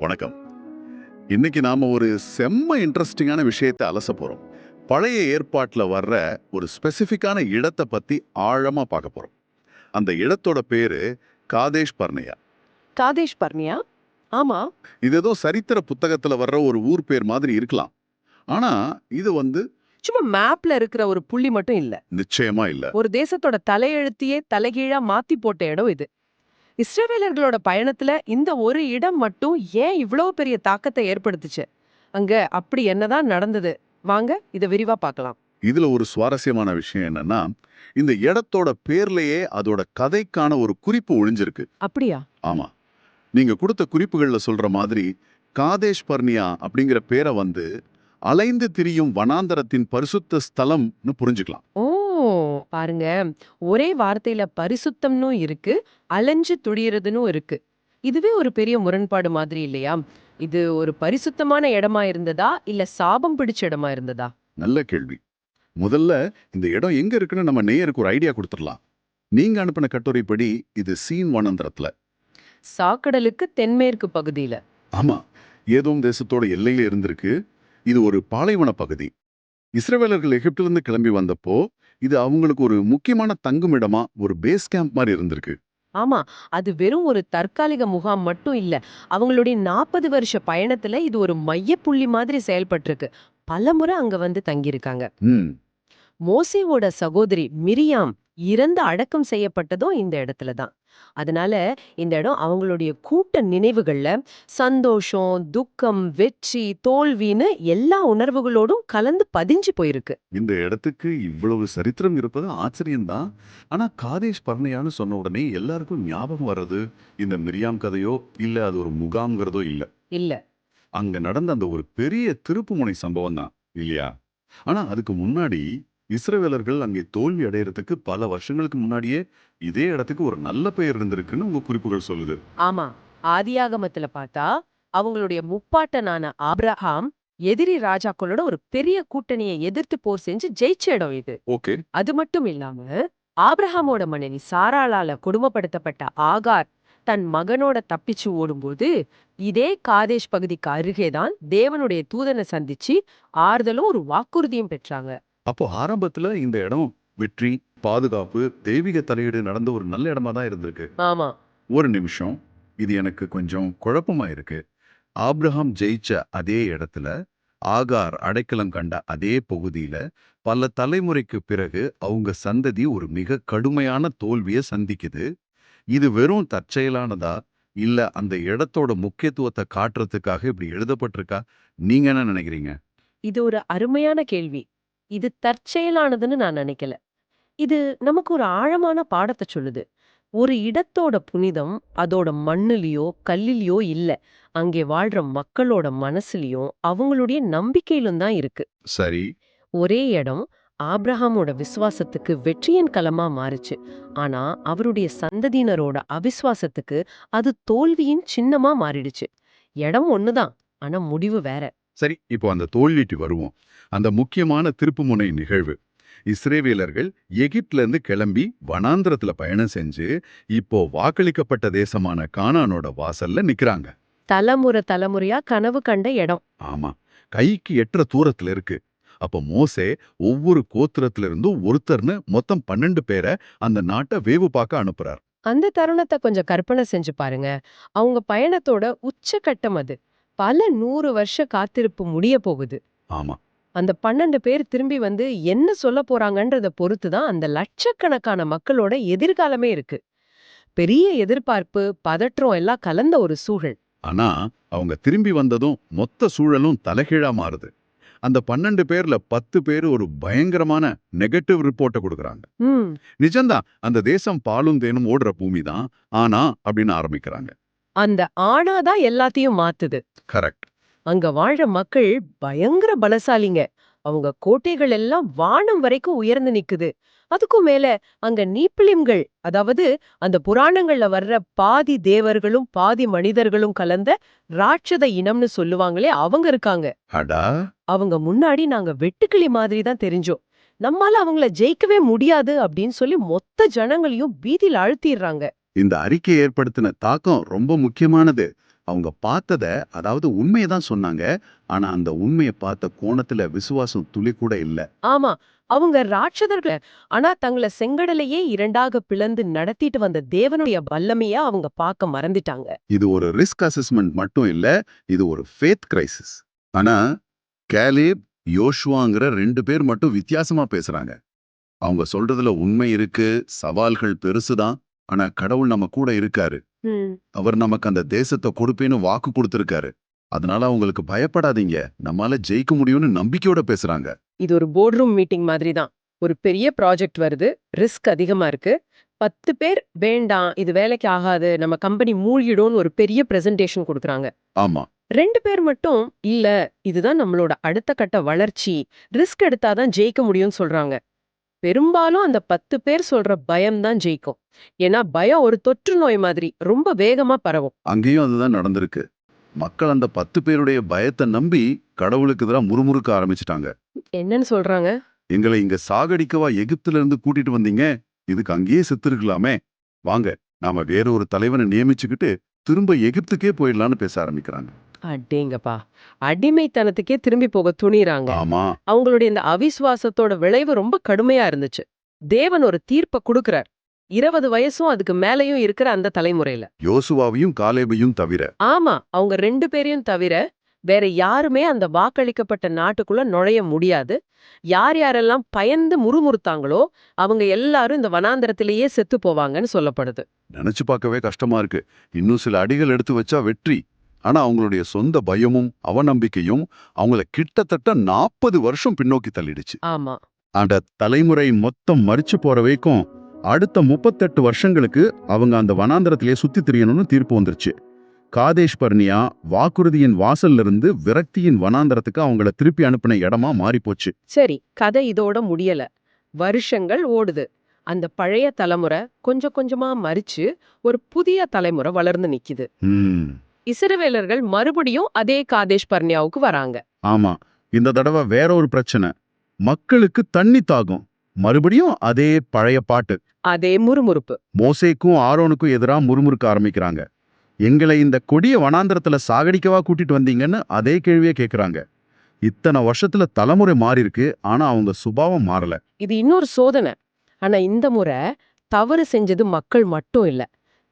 வணக்கம். இன்னைக்கு நாம ஒரு செம்ம இன்ட்ரெஸ்டிங்கான விஷயத்தை அலச போறோம். பழைய ஏற்பாட்டுல வர்ற ஒரு ஸ்பெசிஃபிக்கான இடத்தை பத்தி ஆழமா பார்க்க போறோம். அந்த இடத்தோட பேரு காதேஷ் பர்னேயா. காதேஷ் பர்னியா? ஆமா. இது ஏதோ சரித்திர புத்தகத்துல வர்ற ஒரு ஊர் பேர் மாதிரி இருக்கலாம். ஆனா இது சும்மா மேப்ல இருக்கிற ஒரு புள்ளி மட்டும் இல்ல. நிச்சயமா இல்ல. ஒரு தேசத்தோட தலையெழுத்தையே தலைகீழா மாத்தி போட்ட இடம் இது. இஸ்ரவேலர்களோட பயணத்துல இந்த ஒரு இடம் மட்டும் ஏன் இவ்ளோ பெரிய தாக்கத்தை ஏற்படுத்துச்சு? அங்க அப்படி என்னதான் நடந்தது? வாங்க இத விரிவா பார்க்கலாம். இதுல ஒரு சுவாரஸ்யமான விஷயம் என்னன்னா, இந்த இடத்தோட பேர்லயே அதோட கதைக்கான ஒரு குறிப்பு ஒளிஞ்சிருக்கு. அப்படியா? ஆமா. நீங்க கொடுத்த குறிப்புகள்ல சொல்ற மாதிரி காதேஷ் பர்னியா அப்படிங்கிற பேரை அலைந்து திரியும் வனாந்தரத்தின் பரிசுத்த ஸ்தலம்னு புரிஞ்சுக்கலாம். ஓ! பாருங்க. ஒரே வார்த்தையில பரிசுத்தம்னும் இருக்கு, அலைஞ்சு துடியறதுன்னும் இருக்கு. இதுவே ஒரு பெரிய முரண்பாடு மாதிரி இல்லையா? இது ஒரு பரிசுத்தமான இடமா இருந்ததா? இல்ல சாபம் பிடிச்ச இடமா இருந்ததா? நல்ல கேள்வி. முதல்ல இந்த இடம் எங்க இருக்குன்னு நம்ம நேயருக்கு ஒரு ஐடியா கொடுத்துடலாம். நீங்க அனுப்பின கட்டுரைப்படி இது சீன் வனாந்தரத்துல. சாக்கடலுக்கு தென்மேற்கு பகுதியில. ஆமா, ஏதோம் தேசத்தோட எல்லையில இருந்திருக்கு. இது ஒரு பாலைவன பகுதி. இஸ்ரவேலர்கள் எகிப்திலிருந்து கிளம்பி வந்தப்போ இது அவங்களுக்கு ஒரு முக்கியமான தங்குமிடமா, ஒரு பேஸ் கேம்ப் மாதிரி இருந்திருக்கு. ஆமா. அது வெறும் ஒரு தற்காலிக முகாம் மட்டும் இல்ல. அவங்களுடைய 40 வருஷ பயணத்துல இது ஒரு மையப்புள்ளி மாதிரி செயல்பட்டிருக்கு. பலமுறை அங்க வந்து தங்கியிருக்காங்க. ம். மோசேவோட சகோதரி மிரியாம் இறந்து அடக்கம் செய்யப்பட்டதும் இந்த இடத்துல தான். அதனால இந்த இடம் அவங்களுடைய கூட்ட நினைவுகள்ல சந்தோஷம், துக்கம், வெற்றி, தோல்வின்னு எல்லா உணர்வுகளோடும் கலந்து பதிஞ்சு போயிருக்கு. இந்த இடத்துக்கு இவ்வளவு சரித்திரம் இருப்பது ஆச்சரியம்தான். ஆனா காதேஷ் பர்னேயான்னு சொன்ன உடனே எல்லாருக்கும் ஞாபகம் வர்றது இந்த மிரியாம் கதையோ இல்ல அது ஒரு முகாம்ங்கிறதோ இல்ல. இல்ல. அங்க நடந்த அந்த ஒரு பெரிய திருப்புமுனை சம்பவம் தான் இல்லையா? ஆனா அதுக்கு முன்னாடி இஸ்ரவேலர்கள் அங்கே தோல்வி அடையறதுக்கு பல வருஷங்களுக்கு முன்னாடியே இதே இடத்துக்கு ஒரு நல்ல பெயர் இருந்திருக்குன்னு உங்க குறிப்புகள் சொல்லுது. ஆமா. ஆதியாகமத்துல பார்த்தா அவங்களுடைய முப்பாட்டனான ஆபிரகாம் எதிரி ராஜாக்களோட ஒரு பெரிய கூட்டணியை எதிர்த்து போர் செஞ்சு ஜெயிச்ச இடம் இது. ஓகே. அது மட்டும் இல்லாம ஆபிரகாமோட மனைவி சாராளால கொடுமைப்படுத்தப்பட்ட ஆகார் தன் மகனோட தப்பிச்சு ஓடும்போது இதே காதேஷ் பகுதிக்கு அருகேதான் தேவனுடைய தூதனை சந்திச்சு ஆறுதலும் ஒரு வாக்குறுதியும் பெற்றாங்க. அப்போ ஆரம்பத்துல இந்த இடம் வெற்றி, பாதுகாப்பு, தெய்வீக தலையீடு நடந்த ஒரு நல்ல இடமா தான் இருந்திருக்கு. ஆமா. ஒரு நிமிஷம். இது எனக்கு கொஞ்சம் குழப்பமா இருக்கு. ஆபிரகாம் ஜெயிச்ச அதே இடத்துல, ஆகார் அடைக்கலம் கண்ட அதே பகுதியில, பல தலைமுறைக்கு பிறகு அவங்க சந்ததி ஒரு மிக கடுமையான தோல்விய சந்திக்குது. இது வெறும் தற்செயலானதா? இல்ல அந்த இடத்தோட முக்கியத்துவத்தை காட்டுறதுக்காக இப்படி எழுதப்பட்டிருக்கா? நீங்க என்ன நினைக்கிறீங்க? இது ஒரு அருமையான கேள்வி. இது தற்செயலானதுன்னு நான் நினைக்கல. இது நமக்கு ஒரு ஆழமான பாடத்தை சொல்லுது. ஒரு இடத்தோட புனிதம் அதோட மண்ணுலயோ கல்லிலயோ இல்ல. அங்கே வாழ்ற மக்களோட மனசுலயும் அவங்களுடைய நம்பிக்கையிலும் தான் இருக்கு. சரி. ஒரே இடம் ஆபிரகாமோட விசுவாசத்துக்கு வெற்றியின் களமா மாறுச்சு. ஆனா அவருடைய சந்ததியினரோட அவிசுவாசத்துக்கு அது தோல்வியின் சின்னமா மாறிடுச்சு. இடம் ஒண்ணுதான், ஆனா முடிவு வேற. சரி, இப்போ அந்த தோல்விக்கு வருவோம். அந்த முக்கியமான திருப்புமுனை நிகழ்வு. இஸ்ரேவேலர்கள் எகிப்துல இருந்து கிளம்பி வனாந்திரத்துல பயணம் செஞ்சு இப்போ வாக்களிக்கப்பட்ட தேசமான கானானோட வாசல்ல நிக்கிறாங்க. தலைமுறை தலைமுறையா கனவு கண்ட இடம். ஆமா, கைக்கு எட்டுற தூரத்துல இருக்கு. அப்ப மோசே ஒவ்வொரு கோத்திரத்துல இருந்தும் ஒருத்தர்னு மொத்தம் 12 பேரை அந்த நாட்டை வேவு பார்க்க அனுப்புறார். அந்த தருணத்தை கொஞ்சம் கற்பனை செஞ்சு பாருங்க. அவங்க பயணத்தோட உச்சகட்டம் அது. பல 100 வருஷ காத்திருப்பு முடிய போகுது. ஆமா. அந்த 12 பேர் திரும்பி வந்து என்ன சொல்ல போறாங்கன்றத பொறுத்து தான் அந்த லட்சக்கணக்கான மக்களோட எதிர்காலமே இருக்கு. பெரிய எதிர்பார்ப்பு, பதற்றம் எல்லாம் கலந்த ஒரு சூழல். ஆனா அவங்க திரும்பி வந்ததும் மொத்த சூழலும் தலைகீழா மாறுது. அந்த 12 பேர்ல 10 பேர் ஒரு பயங்கரமான நெகட்டிவ் ரிப்போர்ட்டை கொடுக்கறாங்க. ம். நிஜம்தான், அந்த தேசம் பாலும் தேனும் ஓடுற பூமி தான். ஆனா அப்படின்னு ஆரம்பிக்கிறாங்க. அந்த ஆனா தான் எல்லாத்தையும் மாத்துது. கரெக்ட். அங்க வாழ்ற மக்கள் பயங்கர பலசாலிங்க. அவங்க கோட்டைகள் எல்லாம் வானம் வரைக்கும் உயர்ந்து நிக்குது. அதுக்கும் மேல அங்க நீப்பிலிம்கள், அதாவது அந்த புராணங்கள்ல வர்ற பாதி தேவர்களும் பாதி மனிதர்களும் கலந்த ராட்சத இனம்னு சொல்லுவாங்களே அவங்க இருக்காங்க. அடா. அவங்க முன்னாடி நாங்க வெட்டுக்கிளி மாதிரி தான் தெரிஞ்சோம். நம்மால அவங்கள ஜெயிக்கவே முடியாது அப்படின்னு சொல்லி மொத்த ஜனங்களையும் பீதியில அழுத்திடுறாங்க. இந்த அறிக்கை ஏற்படுத்தின தாக்கம் ரொம்ப முக்கியமானது. அவங்க பார்த்தத, அதாவது உண்மையை தான் சொன்னாங்க. ஆனா அந்த உண்மையை பார்த்த கோணத்துல விசுவாசம் துளி கூட இல்ல. ஆமா, அவங்க ராட்சதர்கள். ஆனா தங்கள செங்கடலையே இரண்டாக பிளந்து நடத்திட்டு வந்த தேவனுடைய வல்லமைய அவங்க பார்க்க மறந்துட்டாங்க. இது ஒரு ரிஸ்க் அசஸ்மெண்ட் மட்டும் இல்ல, இது ஒரு ஃபேத் கிரைசிஸ். ஆனா கேலேப், யோசுவாங்கிற 2 பேர் மட்டும் வித்தியாசமா பேசுறாங்க. அவங்க சொல்றதுல உண்மை இருக்கு, சவால்கள் பெருசுதான். ஆனா கடவுள் நம்ம கூட இருக்காரு. ம். அவர் நமக்கு அந்த தேசத்தை கொடுப்பேன்னு வாக்கு கொடுத்திருக்காரு. அதனால அவங்களுக்கு பயப்படாதீங்க, நம்மால ஜெயிக்க முடியும்னு நம்பிக்கையோட பேசுறாங்க. இது ஒரு போர்ட் ரூம் மீட்டிங் மாதிரி தான். ஒரு பெரிய ப்ராஜெக்ட் வருது, ரிஸ்க் அதிகமா இருக்கு. 10 பேர் வேண்டாம், இது வேலைக்கு ஆகாது, நம்ம கம்பெனி மூழ்கிடும்னு ஒரு பெரிய பிரசன்டேஷன் குடுக்குறாங்க. ஆமா, 2 பேர் மட்டும் இல்ல, இதுதான் நம்மளோட அடுத்த கட்ட வளர்ச்சி, ரிஸ்க் எடுத்தாதான் ஜெயிக்க முடியும்னு சொல்றாங்க. பெரும்பாலும் அந்த 10 பேர் சொல்ற பயம் தான் ஜெயிக்கும். ஏன்னா பயம் ஒரு தொற்று நோய் மாதிரி ரொம்ப வேகமா பரவும். அங்கேயும் அதுதான் நடந்திருக்கு. மக்கள் அந்த 10 பேருடைய பயத்தை நம்பி கடவுளுக்கு எதிரா முறுமுறுக்க ஆரம்பிச்சிட்டாங்க. என்னன்னு சொல்றாங்க? எங்களை இங்க சாகடிக்கவா எகிப்துல இருந்து கூட்டிட்டு வந்தீங்க? இதுக்கு அங்கேயே செத்துருக்கலாமே. வாங்க, நாம வேற ஒரு தலைவனை நியமிச்சுக்கிட்டு திரும்ப எகிப்துக்கே போயிடலான்னு பேச ஆரம்பிக்கிறாங்க. அடேங்கப்பா, அடிமைத்தனத்துக்கே திரும்பி போக துணிறாங்க. ஆமா, அவங்களுடைய இந்த அவிசுவாசத்தோட விளைவு ரொம்ப கடுமையா இருந்துச்சு. தேவன் ஒரு தீர்ப்ப குடுக்கறார். 20 வயசும் அதுக்கு மேலயும் இருக்கிற அந்த தலைமுறையில. யோசுவாவையும் காலேபையும் தவிர. ஆமா, அவங்க 2 பேரையும் தவிர வேற யாருமே அந்த வாக்களிக்கப்பட்ட நாட்டுக்குள்ள நுழைய முடியாது. யார் யாரெல்லாம் பயந்து முறுமுறுத்தாங்களோ அவங்க எல்லாரும் இந்த வனாந்தரத்திலேயே செத்து போவாங்கன்னு சொல்லப்படுது. நினைச்சு பார்க்கவே கஷ்டமா இருக்கு. இன்னும் சில அடிகள் எடுத்து வச்சா வெற்றி. ஆனா அவங்களுடைய சொந்த பயமும் அவநம்பிக்கையும் அவங்கள கிட்டத்தட்ட 40 வருஷம் பின்னோக்கி தள்ளிடுச்சு. ஆமா. அந்த தலைமுறை மொத்தம் மரிச்சு போற வரைக்கும் அடுத்த 38 வருஷங்களுக்கு அவங்க அந்த வனாந்தரத்திலே சுத்தி திரியணும்னு தீர்ப்பு வந்துருச்சு. காதேஷ் பர்னியா வாக்குறுதியின் வாசல்ல இருந்து விரக்தியின் வனாந்தரத்துக்கு அவங்கள திருப்பி அனுப்பின இடமா மாறி போச்சு. சரி, கதை இதோட முடியல. வருஷங்கள் ஓடுது. அந்த பழைய தலைமுறை கொஞ்சம் கொஞ்சமா மரிச்சு ஒரு புதிய தலைமுறை வளர்ந்து நிக்குது. ம், இஸ்ரவேலர்கள் மறுபடியும் அதே காதேஷ் பர்னியாவுக்கு வராங்க. ஆமா. இந்த தடவை வேற ஒரு பிரச்சனை. மக்களுக்கு தண்ணி தாகம். மறுபடியும் அதே பழைய பாட்டு. அதே முறுமுறுப்பு. மோசேக்கும் ஆரோனுக்கும் எதிரா முறுமுறுக்க ஆரம்பிக்கிறாங்க. எங்களை இந்த கொடிய வனாந்தரத்துல சாகடிக்கவா கூட்டிட்டு வந்தீங்கன்னு அதே கேள்வியே கேக்குறாங்க. இத்தனை வருஷத்துல தலைமுறை மாறி இருக்கு, ஆனா அவங்க சுபாவம் மாறல. இது இன்னொரு சோதனை. ஆனா இந்த முறை தவறு செஞ்சது மக்கள் மட்டும் இல்ல,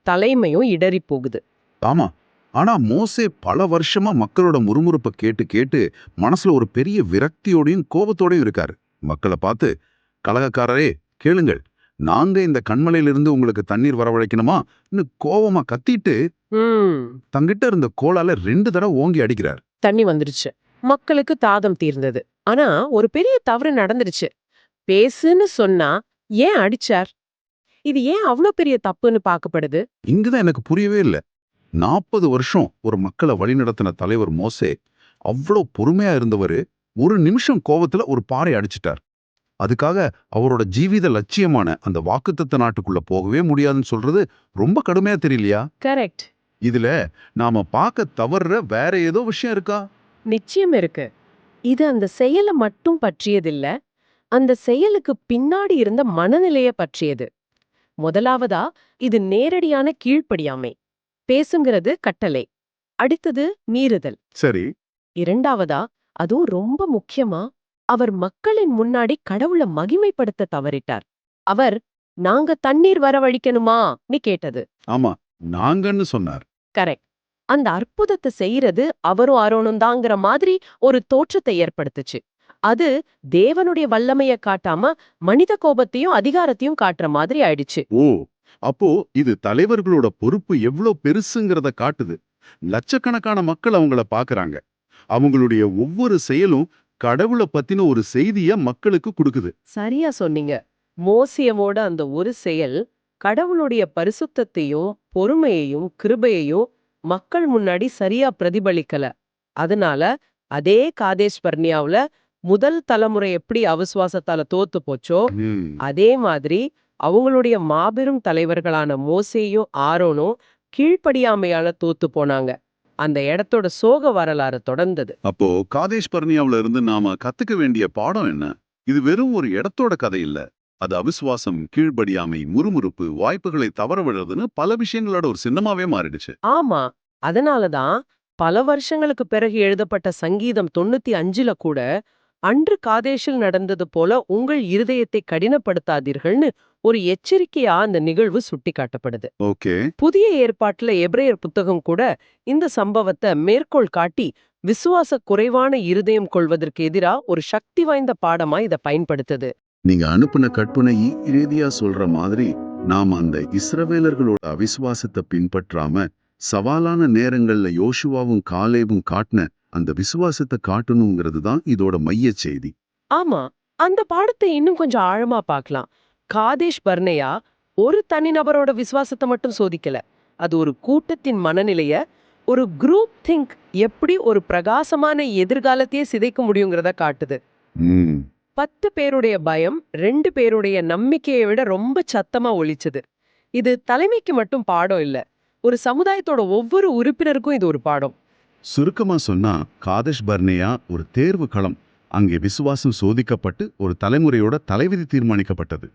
தலைமையும் இடறி போகுது. ஆமா. ஆனா மோசே பல வருஷமா மக்களோட முறுமுறுப்பை கேட்டு கேட்டு மனசுல ஒரு பெரிய விரக்தியோடையும் கோபத்தோடையும் இருக்காரு. மக்களை பார்த்து, கலகக்காரரே கேளுங்கள், நாங்க இந்த கண்மலையிலிருந்து உங்களுக்கு தண்ணீர் வரவழைக்கணுமா கோவமா கத்திட்டு ம். தங்கிட்ட இருந்த கோலால 2 தடவை ஓங்கி அடிக்கிறார். தண்ணி வந்துருச்சு. மக்களுக்கு தாகம் தீர்ந்தது. ஆனா ஒரு பெரிய தவறு நடந்துருச்சு. பேசுன்னு சொன்னா ஏன் அடிச்சார்? இது ஏன் அவ்ளோ பெரிய தப்புன்னு பார்க்கப்படுது? இங்கதான் எனக்கு புரியவே இல்ல. 40 வருஷம் ஒரு மக்களை வழிநடத்தின தலைவர் மோசே, அவ்வளோ பொறுமையா இருந்தவரு, ஒரு நிமிஷம் கோவத்துல ஒரு பாறை அடிச்சிட்டார். அதுக்காக அவரோட ஜீவித லட்சியமான அந்த வாக்குத்தத்த நாட்டுக்குள்ள போகவே முடியாதுன்னு சொல்றது ரொம்ப கடுமையா தெரியலையா? கரெக்ட். இதுல நாம பார்க்க தவறுற வேற ஏதோ விஷயம் இருக்கா? நிச்சயம் இருக்கு. இது அந்த செயல மட்டும் பற்றியதில்ல, அந்த செயலுக்கு பின்னாடி இருந்த மனநிலைய பற்றியது. முதலாவதா, இது நேரடியான கீழ்ப்படியாமை. பேசுங்கிறது கட்டளை. அடுத்தது மீறுதல். சரி. இரண்டாவதா, அதுவும் ரொம்ப முக்கியமா, அவர் மக்களின் முன்னாடி கடவுள மகிமைப்படுத்த தவறிட்டார். அவர், நாங்க தண்ணீர் வரவழிக்கணுமா?ன்னு கேட்டது. ஆமா, நாங்கன்னு சொன்னார். கரெக்ட். அந்த அற்புதத்தை செய்யறது அவரும் ஆரோனும் தாங்கிற மாதிரி ஒரு தோற்றத்தை ஏற்படுத்துச்சு. அது தேவனுடைய வல்லமைய காட்டாம மனித கோபத்தையும் அதிகாரத்தையும் காட்டுற மாதிரி ஆயிடுச்சு. ஓ, அப்போ இது தலைவர்களோட பொறுப்பு எவ்வளோ பெருசுங்கிறத காட்டுது. லட்சக்கணக்கான மக்கள் அவங்கள பாக்குறாங்க. அவங்களுடைய ஒவ்வொரு செயலும் கடவுளை பத்தின ஒரு செய்திய மக்களுக்கு கொடுக்குது. சரியா சொன்னீங்க. மோசேயோட அந்த ஒரு செயல் கடவுளுடைய பரிசுத்தத்தையும் பொறுமையையும் கிருபையையும் மக்கள் முன்னாடி சரியா பிரதிபலிக்கல. அதனால அதே காதேஷ் பர்னியாவுல முதல் தலைமுறை எப்படி அவிசுவாசத்தால தோத்து போச்சோ, ம். அதே மாதிரி அவங்களுடைய மாபெரும் தலைவர்களான மோசேயும் ஆரோனும் கீழ்ப்படியாமையால தோத்து போனாங்க. அந்த இடத்தோட சோக வரலாறு தொடர்ந்தது. அப்போ காதேஷ் பர்னியாவுல இருந்து நாம கத்துக்க வேண்டிய பாடம் என்ன? இது வெறும் ஒரு இடத்தோட கதை இல்ல. அது அவிசுவாசம், கீழ்ப்படியாமை, முறுமுறுப்பு, வாய்ப்புகளை தவற விடுறதுன்னு பல விஷயங்களோட ஒரு சின்னமாவே மாறிடுச்சு. ஆமா, அதனாலதான் பல வருஷங்களுக்கு பிறகு எழுதப்பட்ட சங்கீதம் 95ல கூட அன்று காதேஷில் நடந்தது போல உங்கள் இருதயத்தை கடினப்படுத்தாதீர்கள்னு ஒரு எச்சரிக்கையா அந்த நிகழ்வு சுட்டிக்காட்டப்படுது. ஓகே. புதிய ஏற்பாட்டுல எபிரேயர் புத்தகம் கூட இந்த சம்பவத்தை மேற்கோள் காட்டி விசுவாச குறைவான இருதயம் கொள்வதற்கு எதிரா ஒரு சக்தி வாய்ந்த பாடமா இத பயன்படுத்துது. நீங்க அனுப்புன கற்பனை இறுதியா சொல்ற மாதிரி நாம் அந்த இஸ்ரவேலர்களோட அவிசுவாசத்தை பின்பற்றாம சவாலான நேரங்கள்ல யோசுவாவும் காலேபும் காட்டின அந்த விசுவாசத்தை காட்டணுங்கிறது தான் இதோட மையச் செய்தி. ஆமா, அந்த பாடத்தை இன்னும் கொஞ்சம் ஆழமா பார்க்கலாம். காதேஷ் பர்னேயா ஒரு தனிநபரோட விசுவாசத்தை மட்டும் சோதிக்கல. அது ஒரு கூட்டத்தின் மனநிலைய, ஒரு குரூப் திங்க் எப்படி ஒரு பிரகாசமான எதிர்காலத்தையே சிதைக்க முடியுங்கிறத காட்டுது. ம். 10 பேருடைய பயம் 2 பேருடைய நம்பிக்கையை விட ரொம்ப சத்தமா ஒலிச்சது. இது தலைமைக்கு மட்டும் பாடம் இல்ல. ஒரு சமுதாயத்தோட ஒவ்வொரு உறுப்பினருக்கும் இது ஒரு பாடம். சுருக்கமா சொன்னா காதேஷ் பர்னேயா ஒரு தேர்வு களம். அங்கே விசுவாசம் சோதிக்கப்பட்டு ஒரு தலைமுறையோட தலைவிதி தீர்மானிக்கப்பட்டது.